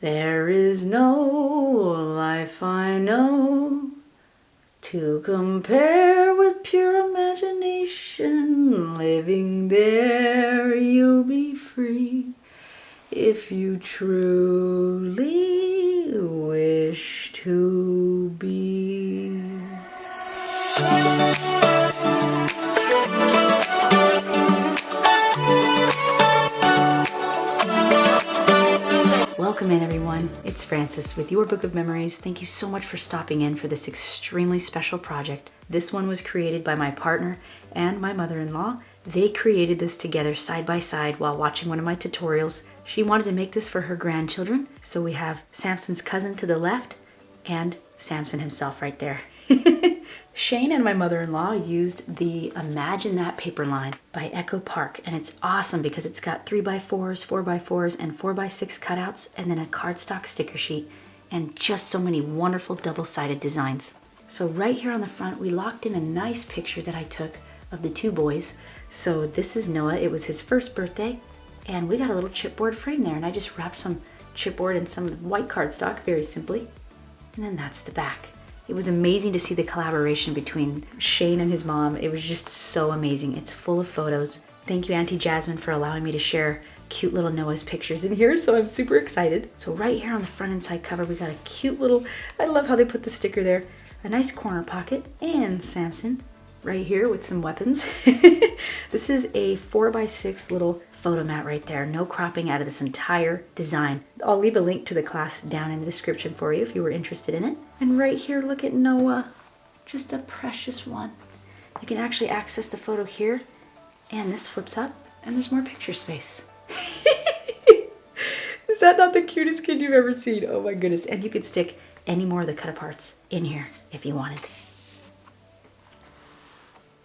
There is no life I know to compare with pure imagination. Living there, you'll be free if you truly wish to be. Welcome in, everyone. It's Frances with Your Book of Memories. Thank you so much for stopping in for this extremely special project. This one was created by my partner and my mother-in-law. They created this together side by side while watching one of my tutorials. She wanted to make this for her grandchildren, so we have Samson's cousin to the left and Samson himself right there. Shane and my mother-in-law used the Imagine That paper line by Echo Park, and it's awesome because it's got 3x4s, 4x4s, and 4x6 cutouts, and then a cardstock sticker sheet, and just so many wonderful double-sided designs. So right here on the front, we locked in a nice picture that I took of the two boys. So this is Noah. It was his first birthday, and we got a little chipboard frame there, and I just wrapped some chipboard in some white cardstock very simply, and then that's the back. It was amazing to see the collaboration between Shane and his mom. It was just so amazing. It's full of photos. Thank you, Auntie Jasmine, for allowing me to share cute little Noah's pictures in here, so I'm super excited. So right here on the front and side cover, we got a cute little, I love how they put the sticker there, a nice corner pocket, and Samson right here with some weapons. This is a 4x6 little photo mat right there. No cropping out of this entire design. I'll leave a link to the class down in the description for you if you were interested in it. And right here, look at Noah. Just a precious one. You can actually access the photo here, and this flips up, and there's more picture space. Is that not the cutest kid you've ever seen? Oh my goodness. And you could stick any more of the cut aparts in here if you wanted.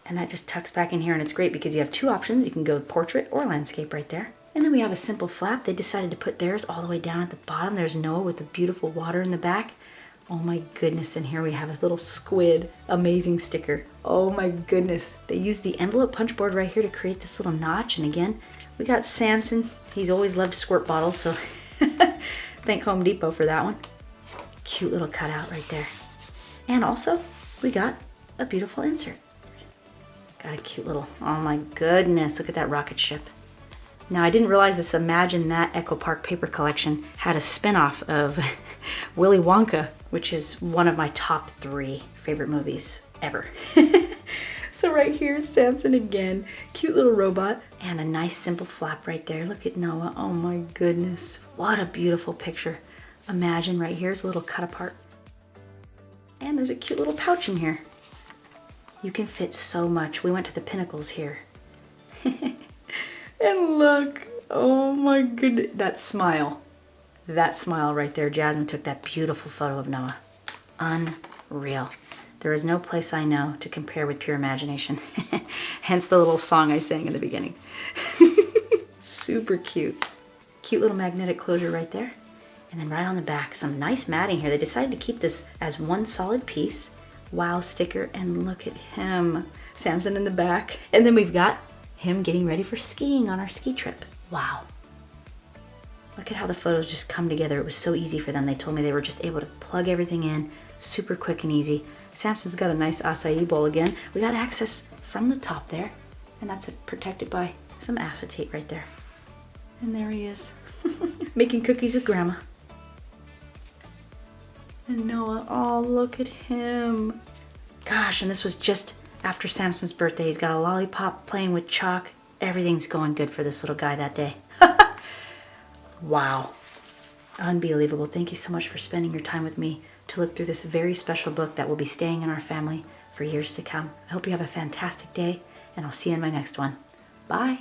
And that just tucks back in here, and it's great because you have two options. You can go portrait or landscape right there. And then we have a simple flap. They decided to put theirs all the way down at the bottom. There's Noah with the beautiful water in the back. Oh my goodness, and here we have a little squid. Amazing sticker. Oh my goodness. They used the envelope punch board right here to create this little notch. And again, we got Samson. He's always loved squirt bottles, so thank Home Depot for that one. Cute little cutout right there. And also, we got a beautiful insert. Got a cute little, oh my goodness, look at that rocket ship. Now, I didn't realize this Imagine That Echo Park paper collection had a spinoff of Willy Wonka, which is one of my top 3 favorite movies ever. So right here, Samson again, cute little robot, and a nice simple flap right there. Look at Noah, oh my goodness, what a beautiful picture. Imagine right here is a little cut apart. And there's a cute little pouch in here. You can fit so much. We went to the pinnacles here. And look, oh my goodness, that smile right there. Jasmine took that beautiful photo of Noah. Unreal. There is no place I know to compare with pure imagination. Hence the little song I sang in the beginning. Super cute. Cute little magnetic closure right there. And then right on the back, some nice matting here. They decided to keep this as one solid piece. Wow sticker, and look at him. Samson in the back. And then we've got him getting ready for skiing on our ski trip. Wow. Look at how the photos just come together. It was so easy for them. They told me they were just able to plug everything in super quick and easy. Samson's got a nice acai bowl again. We got access from the top there, and that's protected by some acetate right there. And there he is, making cookies with Grandma. And Noah, oh, look at him. Gosh, and this was just after Samson's birthday. He's got a lollipop, playing with chalk. Everything's going good for this little guy that day. Wow. Unbelievable. Thank you so much for spending your time with me to look through this very special book that will be staying in our family for years to come. I hope you have a fantastic day, and I'll see you in my next one. Bye.